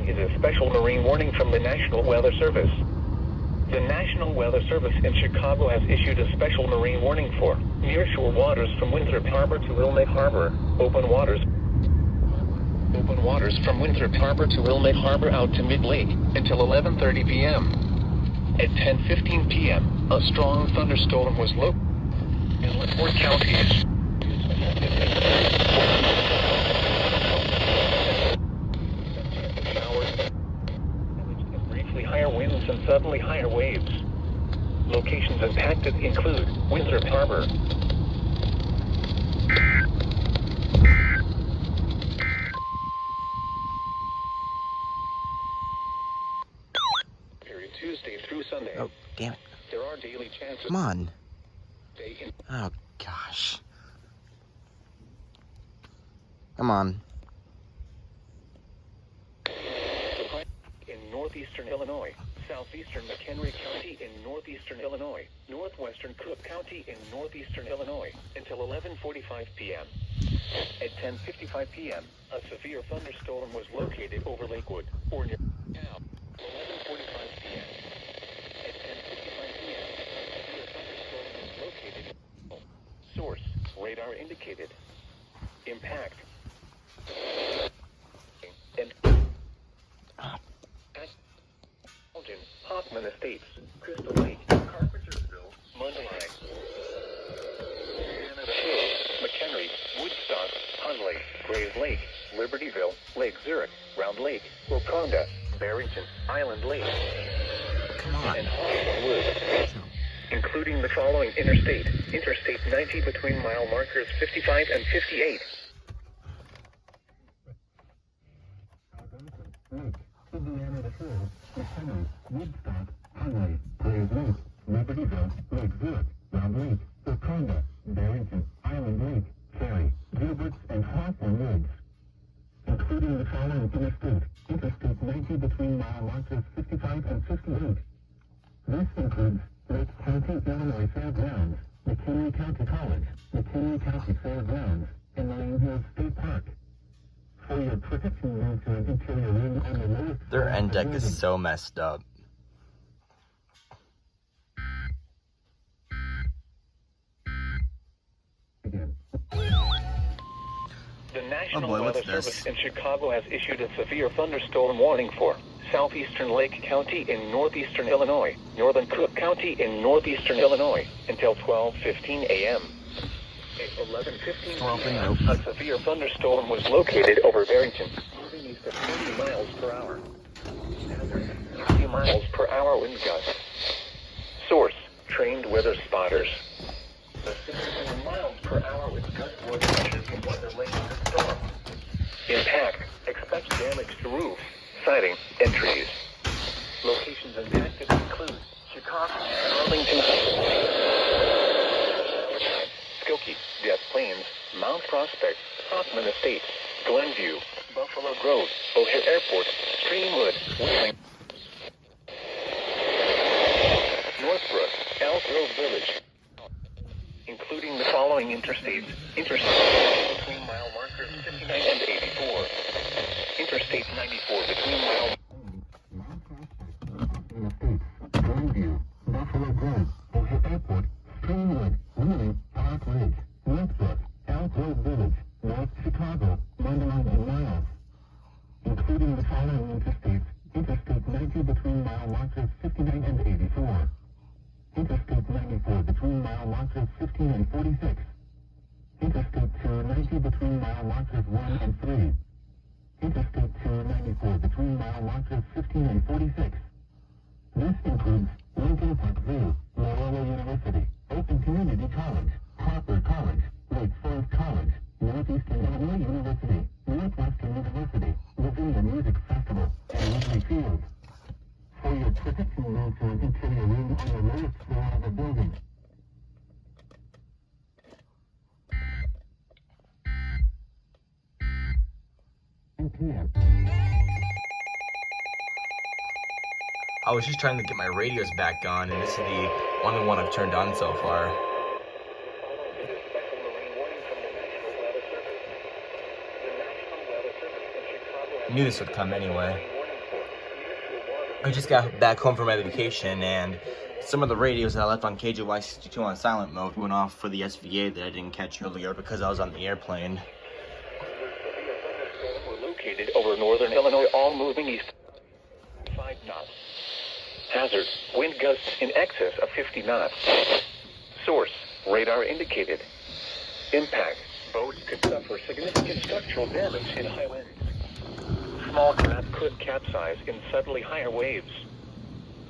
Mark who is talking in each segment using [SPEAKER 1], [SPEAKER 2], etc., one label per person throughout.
[SPEAKER 1] Is a special marine warning from the National Weather Service. The National Weather Service in Chicago has issued a special marine warning for nearshore waters from Winthrop Harbor to Wilmette Harbor, open waters from Winthrop Harbor to Wilmette Harbor out to mid-lake until 11:30 p.m. At 10:15 p.m., a strong thunderstorm was located in Lake County. Higher winds and suddenly higher waves. Locations impacted include Winthrop Harbor, period Tuesday through Sunday.
[SPEAKER 2] Oh, damn it.
[SPEAKER 1] There are daily chances.
[SPEAKER 2] Come on. Oh, gosh. Come on.
[SPEAKER 1] Northeastern Illinois, southeastern McHenry County in northeastern Illinois, northwestern Cook County in northeastern Illinois, until 11:45 p.m. At 10:55 p.m., a severe thunderstorm was located over Lakewood, or near now. 11:45 p.m. At 10:55 p.m., a severe thunderstorm was located. Source: radar indicated. Impact. And Hoffman Estates, Crystal Lake, Carpentersville, Mundelein, Canada Hills, McHenry, Woodstock, Hunley, Grays Lake, Libertyville, Lake Zurich, Round Lake, Waconda, Barrington, Island Lake, and Hoffman Woods, including the following interstate: Interstate 90 between mile markers 55 and 58.
[SPEAKER 3] Woodstock, Hunley, Grays Lake, Libertyville, Lake Zurich, Round Lake, Waconda, Barrington, Island Lake, Cary, Gilberts, and Hawthorne Woods, including the following interstate: Interstate 90 between mile markers 55 and 58. This includes Lake County, Illinois Fairgrounds, McHenry County College, McHenry County Fairgrounds, and Marine Hills State Park. For your protection, move to an interior room on the lowest.
[SPEAKER 2] Their end deck is so messed up.
[SPEAKER 1] The National Weather Service in Chicago has issued a severe thunderstorm warning for southeastern Lake County in northeastern Illinois, northern Cook County in northeastern Illinois, until 12:15 a.m. At 11:15 p.m., a severe thunderstorm was located over Barrington, moving east at 30 miles per hour. 60 miles per hour wind gusts. Source: trained weather spotters. The 61 miles per hour wind gust was measured from what relates to the storm. Impact: expect damage to roof, siding, and trees. Locations impacted include Chicago, Arlington, Skokie, Des Plaines, Mount Prospect, Hoffman Estates, Glenview, Buffalo Grove, O'Hare Airport, Streamwood, Wheeling, Northbrook, Elk Grove Village, including the following interstates: Interstate between mile markers 59 and 84, Interstate 94 between mile
[SPEAKER 3] Glenview, Buffalo Grove, O'Hare Airport, Streamwood, Wheeling, Park Ridge, Northbrook, Elk Grove Village, North Chicago, Mundelein, and Miles, including the following interstates: Interstate 90 between mile markers 59 and 84, Interstate 94 between mile markers 15 and 46, Interstate 290 between mile markers 1 and 3, Interstate 294 between mile markers 15 and 46. This includes Lincoln Park View, Loyola University,
[SPEAKER 2] I was just trying to get my radios back on, and this is the only one I've turned on so far. I knew this would come anyway. I just got back home from my vacation, and some of the radios that I left on KJY62 on silent mode went off for the SVA that I didn't catch earlier because I was on the airplane.
[SPEAKER 1] We're located over northern Illinois, all moving east 5 knots. Hazard, wind gusts in excess of 50 knots. Source, radar indicated. Impact, boats could suffer significant structural damage in high winds. Small craft could capsize in suddenly higher waves.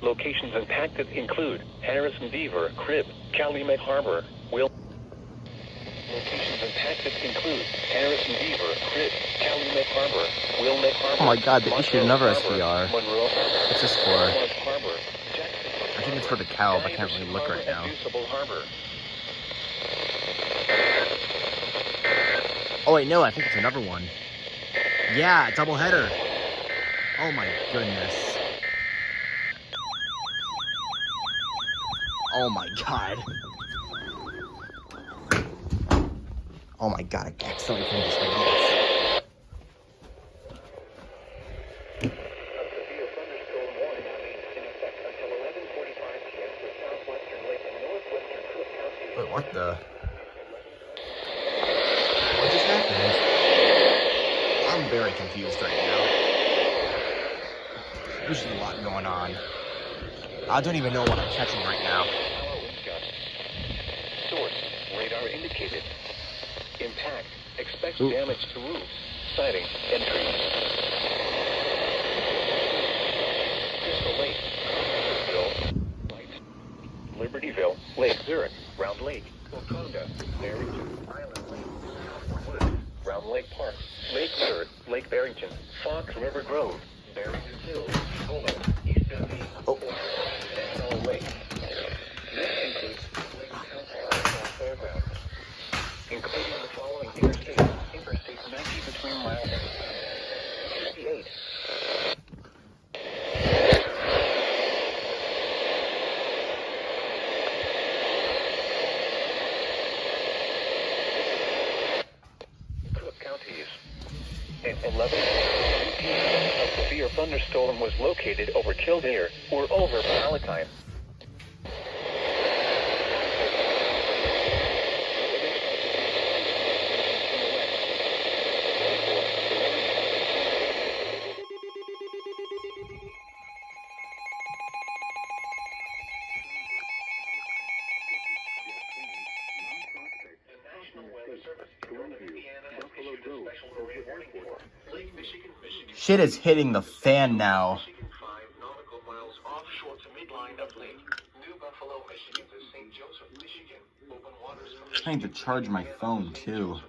[SPEAKER 1] Locations impacted include Harrison Beaver, Crib, Calumet Harbor, Locations impacted include Harrison Beaver, Crib, Calumet Harbor, Wilmette Harbor.
[SPEAKER 2] Oh my god, they issued another
[SPEAKER 1] Harbor,
[SPEAKER 2] SVR.
[SPEAKER 1] Monroe Harbor,
[SPEAKER 2] What's this for?
[SPEAKER 1] Harbor, Jackson,
[SPEAKER 2] I think it's for the cow, but I can't really look right now.
[SPEAKER 1] Harbor.
[SPEAKER 2] Oh wait, no, I think it's another one. Yeah, double header. Oh my goodness. Oh my god. Oh my god, I accidentally turned this right off.
[SPEAKER 1] A severe thunderstorm warning remains in effect until 11:45 p.m. for southwestern Lake and northwestern Cook County.
[SPEAKER 2] Wait, what the? What just happened? I'm very confused right now. There's a lot going on. I don't even know what I'm catching right now.
[SPEAKER 1] Source, radar indicated. Impact, expects damage to roofs, siding, and trees. Crystal Lake, Libertyville, Lake Zurich, Round Lake, Wakonda, Barrington, Island Lake, Woods, Round Lake Park, Lake Zurich, Lake Barrington, Fox River Grove, Barrington Hills, Polo, East Dundee, and Snow Lake. This includes Lake Council Fairgrounds, including the following interstates. Interstate 90 between miles 58. Cook counties. At 11 p.m., a severe thunderstorm was located over Kildare or over Palatine.
[SPEAKER 2] Shit is hitting the fan now. I need to charge my phone too.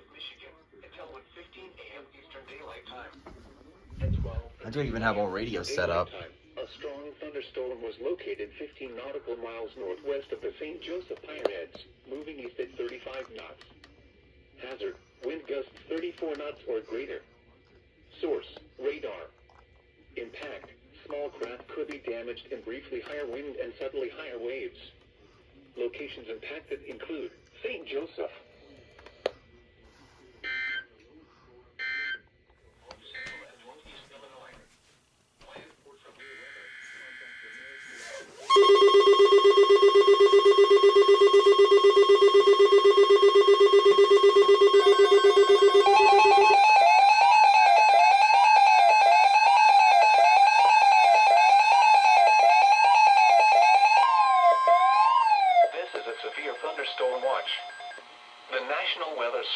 [SPEAKER 2] I don't even have all radios set up.
[SPEAKER 1] A strong thunderstorm was located 15 nautical miles northwest of the St. Joseph Pineheads, moving east at 35 knots. Hazard, wind gusts 34 knots or greater. Source, radar. Impact, small craft could be damaged in briefly higher wind and suddenly higher waves. Locations impacted include St. Joseph.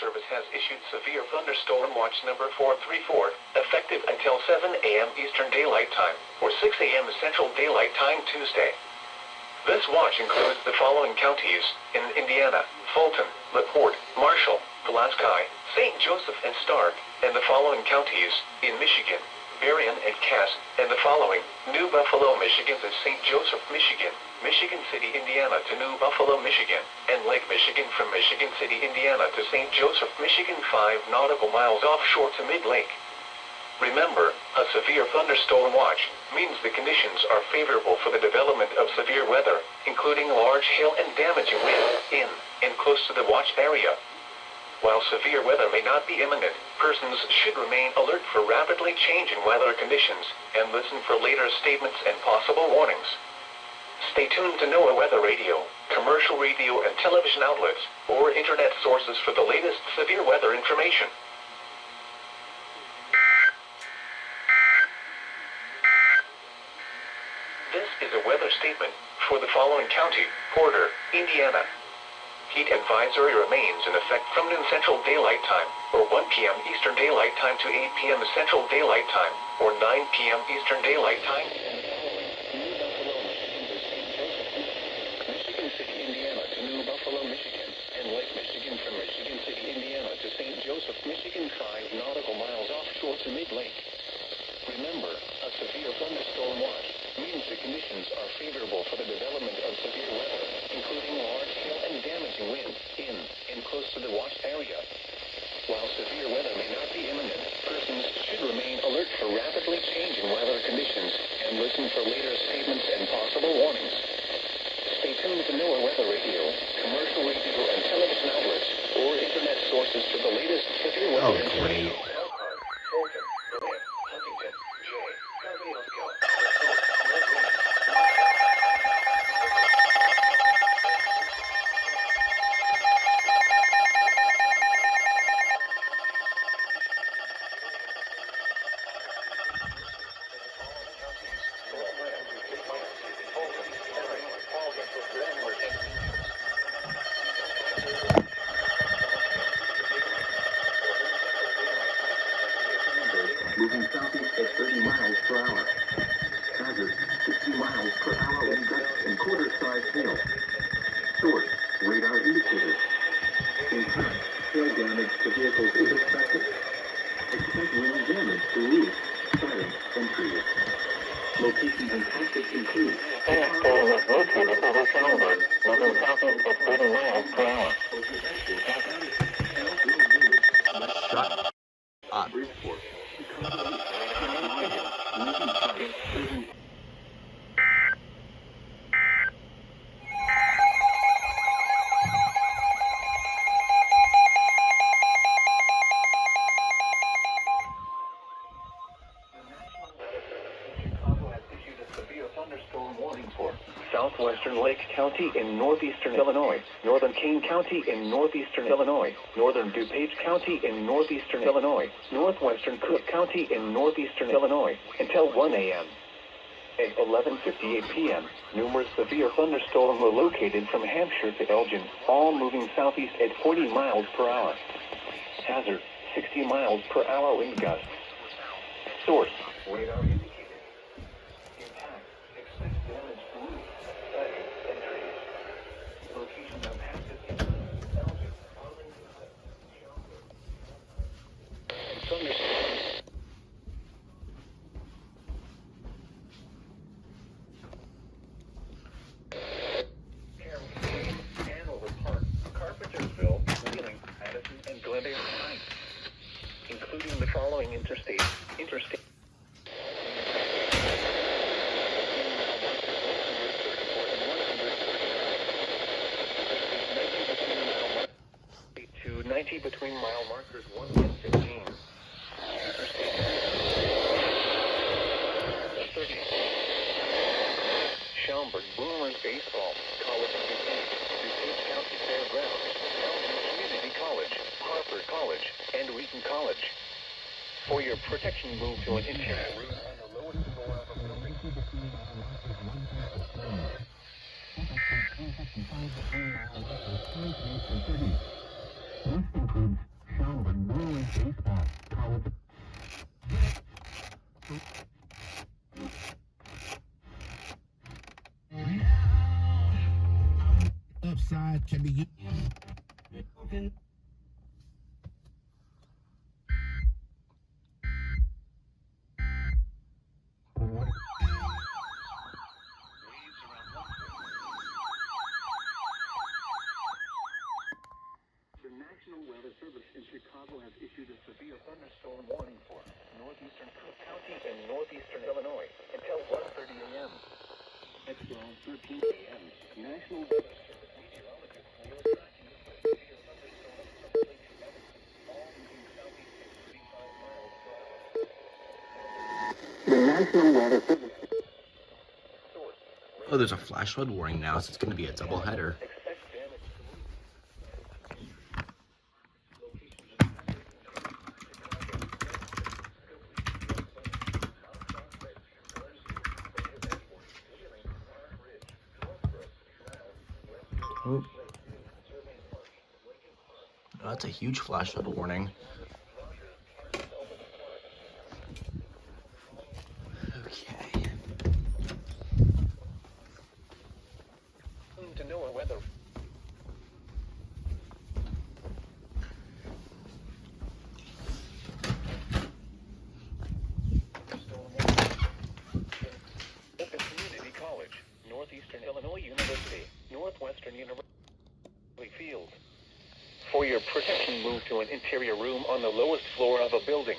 [SPEAKER 1] Service has issued severe thunderstorm watch number 434, effective until 7 a.m. Eastern Daylight Time, or 6 a.m. Central Daylight Time Tuesday. This watch includes the following counties in Indiana: Fulton, LaPorte, Marshall, Pulaski, St. Joseph, and Stark, and the following counties in Michigan: Berrien and Cass, and the following: New Buffalo, Michigan to St. Joseph, Michigan, Michigan City, Indiana to New Buffalo, Michigan, and Lake Michigan from Michigan City, Indiana to St. Joseph, Michigan 5 nautical miles offshore to Mid-Lake. Remember, a severe thunderstorm watch means the conditions are favorable for the development of severe weather, including large hail and damaging wind in and close to the watch area. While severe weather may not be imminent, persons should remain alert for rapidly changing weather conditions and listen for later statements and possible warnings. Stay tuned to NOAA Weather Radio, commercial radio and television outlets, or internet sources for the latest severe weather information. This is a weather statement for the following county: Porter, Indiana. Heat advisory remains in effect from noon Central Daylight Time, or 1 p.m. Eastern Daylight Time to 8 p.m. Central Daylight Time, or 9 p.m. Eastern Daylight Time. Michigan City, Indiana to New Buffalo, Michigan, and Lake Michigan from Michigan City, Indiana to St. Joseph, Michigan, 5 nautical miles offshore to mid-lake. Remember, a severe thunderstorm watch means the conditions are favorable for the development of severe weather, including large hail and damaging wind in and close to the watched area. While severe weather may not be imminent, persons should remain alert for rapidly changing weather conditions and listen for later statements and possible warnings. Stay tuned to NOAA Weather Radio, commercial radio and television outlets, or internet sources for the latest severe weather information.
[SPEAKER 3] Moving southeast at 30 miles per hour. Hazard, 60 miles per hour in gusts and quarter-size hail. Source, radar indicators. Impact, hail damage to vehicles is expected. Expect wind damage to roofs, siding, and trees. Locations and tactics include...
[SPEAKER 1] Located over Shelburne, moving southeast at 30 miles per hour.
[SPEAKER 2] Shut up.
[SPEAKER 1] Chicago has issued a severe thunderstorm warning for southwestern Lake County in northeastern Illinois, northern Kane County in northeastern Illinois, northern DuPage County in northeastern Illinois, northwestern Cook County in northeastern Illinois, until 1 a.m. At 11:58 p.m., numerous severe thunderstorms were located from Hampshire to Elgin, all moving southeast at 40 miles per hour. Hazard, 60 miles per hour wind gusts. Source, radar indicated. Impact, expect damage to roofs, siding, and trees. Location of active incidents, Elgin, Arlington, Shelburne. Thunderstorms. Hanover Park, Carpentersville, Wheeling, Addison, and Glendale Heights, including the following interstate. To 90 between mile markers 1 and 15. Interstate 30. Shelburne Boomers Baseball, College of DuPage County Fairgrounds, Elgin Community College, Harper College, and Wheaton College. For your protection, move to an interior route on the lowest floor of a building.
[SPEAKER 3] This includes Shelburne Boomers Baseball, College
[SPEAKER 4] upside can be used.
[SPEAKER 1] The National Weather Service in Chicago has issued a severe thunderstorm warning for northeastern Cook County in northeastern Illinois until 1:30 a.m. Next around 13 a.m. National Weather Service meteorologist will track severe thunderstorms from early to heavy, all moving southeast at 35 miles per hour.
[SPEAKER 3] The National Weather Service.
[SPEAKER 2] Oh, there's a flash flood warning now, so it's going to be a double header.
[SPEAKER 1] Expect damage.
[SPEAKER 2] Oh, that's a huge flash flood warning. Okay.
[SPEAKER 1] To know weather. Open Community College, Northeastern Illinois University, Northwestern University Field. For your protection, move to an interior room on the lowest floor of a building.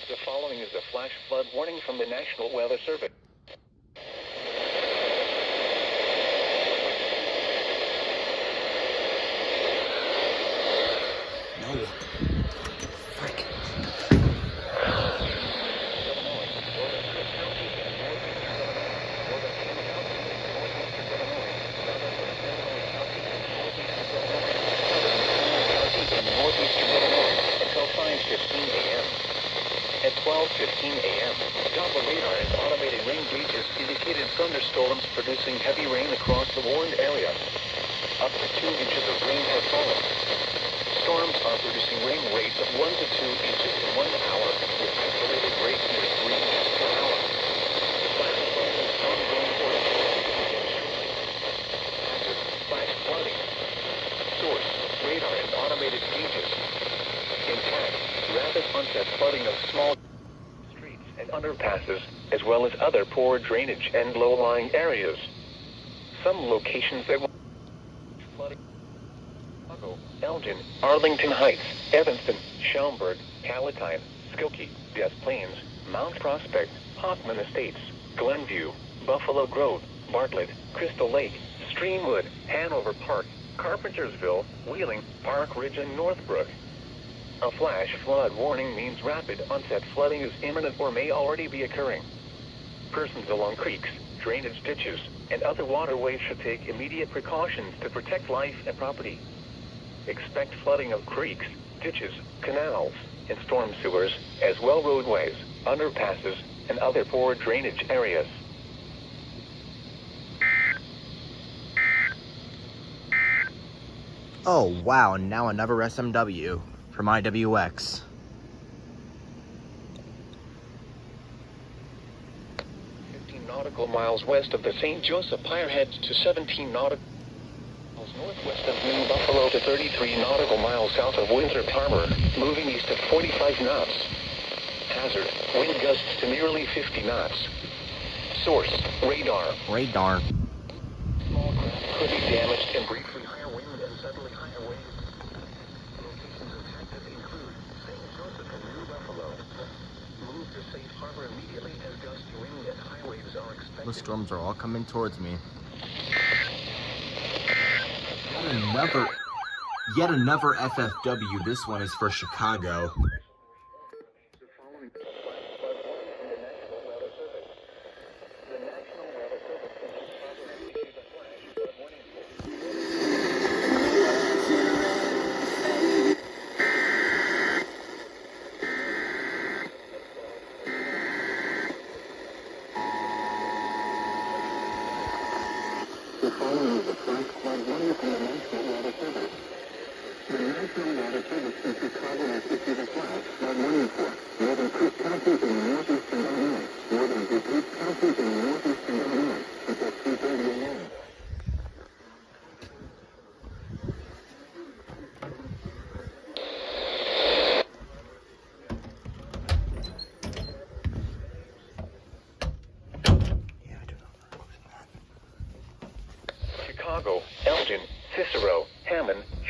[SPEAKER 1] The following is a flash flood warning from the National Weather Service.
[SPEAKER 2] No. Frick.
[SPEAKER 1] Until 5:15 a.m. At 12:15 a.m., Doppler radar and automated rain gauges indicated thunderstorms producing heavy rain across the warned area. Up to 2 inches of rain have fallen. Storms are producing rain rates of 1 to 2 inches in 1 hour, with isolated breaks near 3 inches per hour. The flash flood is ongoing for hazard, flash flooding. Source, radar and automated gauges. Intact, rapid onset flooding of small streets and underpasses, as well as other poor drainage and low-lying areas. Some locations that will flooding: Chicago, Elgin, Arlington Heights, Evanston, Schaumburg, Palatine, Skokie, Des Plaines, Mount Prospect, Hoffman Estates, Glenview, Buffalo Grove, Bartlett, Crystal Lake, Streamwood, Hanover Park, Carpentersville, Wheeling, Park Ridge, and Northbrook. A flash flood warning means rapid onset flooding is imminent or may already be occurring. Persons along creeks, drainage ditches, and other waterways should take immediate precautions to protect life and property. Expect flooding of creeks, ditches, canals, and storm sewers, as well roadways, underpasses, and other poor drainage areas.
[SPEAKER 2] Oh, wow, now another SMW from IWX.
[SPEAKER 1] 15 nautical miles west of the St. Joseph Pirehead to 17 nautical miles northwest of New Buffalo to 33 nautical miles south of Winthrop Harbor, moving east at 45 knots. Hazard, wind gusts to nearly 50 knots. Source, radar.
[SPEAKER 2] Radar.
[SPEAKER 1] Small craft could be damaged and briefly higher wind and suddenly higher waves. Locations affected include St. Joseph and New Buffalo. Move to safe harbor immediately as gusty wind and high waves are expected.
[SPEAKER 2] The storms are all coming towards me. Yet another FFW. This one is for Chicago.
[SPEAKER 3] The following is a flash flood warning from the National Weather Service. The National Weather Service in Chicago has issued a flash flood warning for northern Cook counties in northeastern Illinois, northern DuPage counties in northeastern Illinois until 2:30 a.m.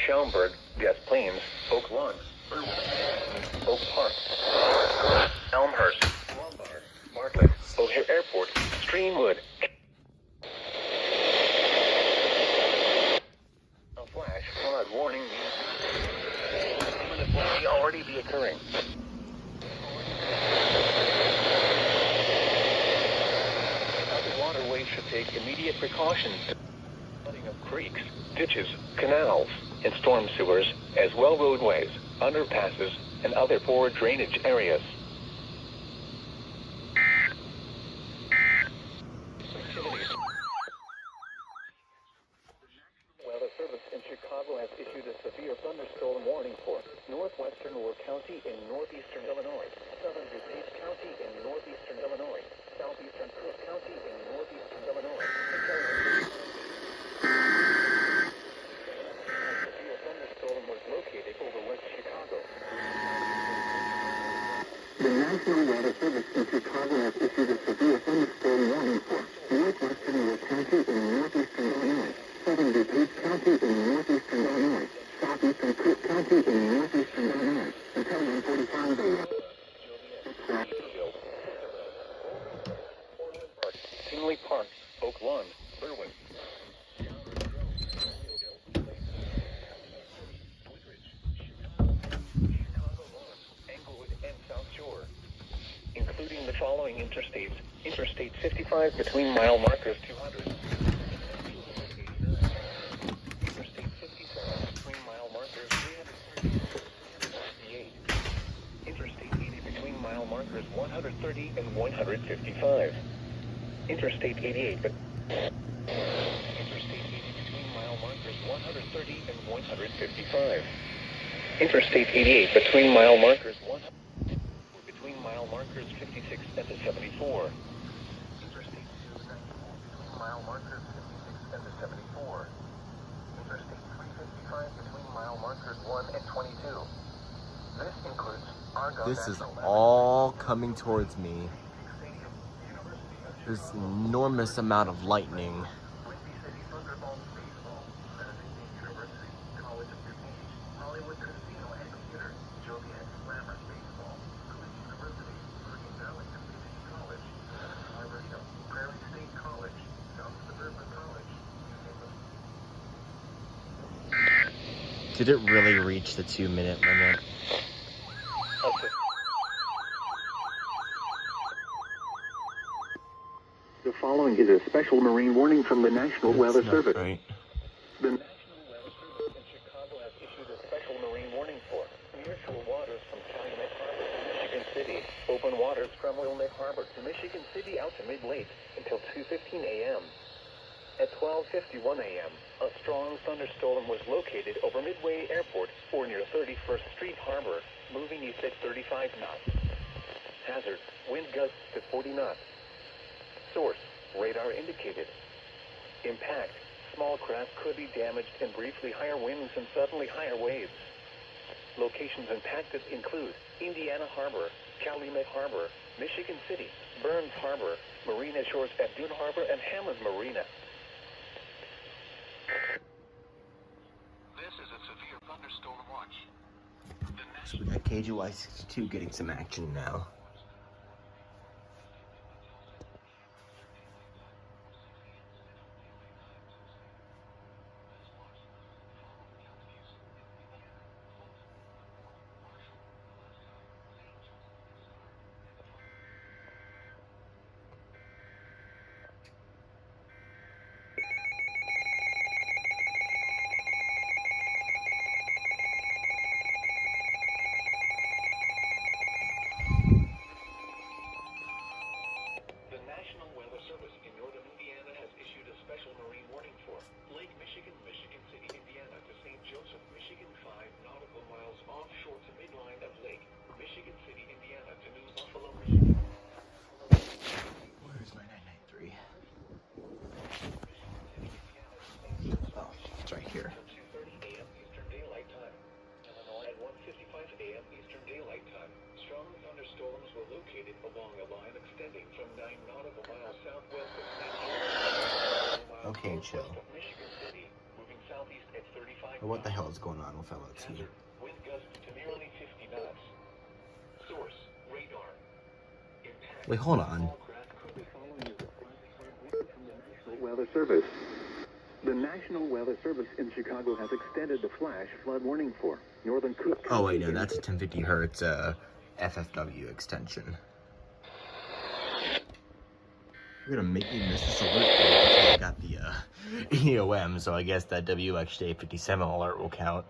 [SPEAKER 1] Schaumburg, Des Plaines, Oak Lawn, Oak Park, Elmhurst, Lombard, Bartlett, O'Hare Airport, Streamwood. A flash flood warning may already be occurring. Other waterways should take immediate precautions. Flooding of creeks, ditches, canals, and storm sewers, as well roadways, underpasses, and other poor drainage areas. Weather Service in Chicago has issued a severe thunderstorm warning for northwestern Will County in northeastern Illinois, southern DuPage County in northeastern Illinois, southeastern Cook County in northeastern Illinois. A severe thunderstorm was located over West Chicago.
[SPEAKER 3] The National Weather Service in Chicago has issued a severe thunderstorm warning for northwestern Will County in northeastern Illinois, southern DuPage County in northeastern Illinois, southeastern Cook County in northeastern Illinois, until 1:45 a.m.
[SPEAKER 1] Tinley Park, Oak Lawn, Berwyn. Englewood and South Shore, including the following interstates: Interstate 55 between mile markers 200. Interstate 57 between mile markers 338. Interstate 80 between mile markers 130 and 155. Interstate 88 Interstate 80 between mile markers 130 and 155. Interstate 88 between mile markers 100 between mile markers 56 and 74. Interstate 294 between mile markers 56 and 74. Interstate 355 between mile markers 1 and 22. This includes Argonne.
[SPEAKER 2] This is all coming towards me. There's an enormous amount of lightning. Did it really reach the 2-minute limit?
[SPEAKER 3] The following is a special marine warning from the National Weather Service.
[SPEAKER 2] Right.
[SPEAKER 3] The
[SPEAKER 1] National Weather Service in Chicago has issued a special marine warning for nearshore waters from Calumet Harbor to Michigan City, open waters from Wilmette Harbor to Michigan City out to mid-lake until 2:15 a.m. At 12:51 a.m., a strong thunderstorm was located over Midway Airport or near 31st Street Harbor, moving east at 35 knots. Hazard, wind gusts to 40 knots. Source, radar indicated. Impact, small craft could be damaged and briefly higher winds and suddenly higher waves. Locations impacted include Indiana Harbor, Calumet Harbor, Michigan City, Burns Harbor, Marina Shores at Dune Harbor, and Hammond Marina. This is a severe thunderstorm watch.
[SPEAKER 2] So we got KJY 62 getting some action now. Where's my 993? Oh, it's right here.
[SPEAKER 1] 2:30 a.m. Eastern Daylight Time. Illinois at 1:55 a.m. Eastern Daylight Time. Strong thunderstorms were located along a line extending from 9 nautical miles southwest of St. Louis,
[SPEAKER 2] Okay, chill.
[SPEAKER 1] of Michigan City, moving southeast at 35
[SPEAKER 2] Or what the hell is going on with alerts here?
[SPEAKER 1] Wind gusts to nearly 50 knots. Source, radar. Impact.
[SPEAKER 2] Wait, hold on.
[SPEAKER 1] Weather Service. The National Weather Service in Chicago has extended the flash flood warning for northern Cook County.
[SPEAKER 2] Oh wait, no, that's a 1050 hertz FFW extension. You're gonna make me miss this alert until I got the EOM, so I guess that WXJ57 alert will count.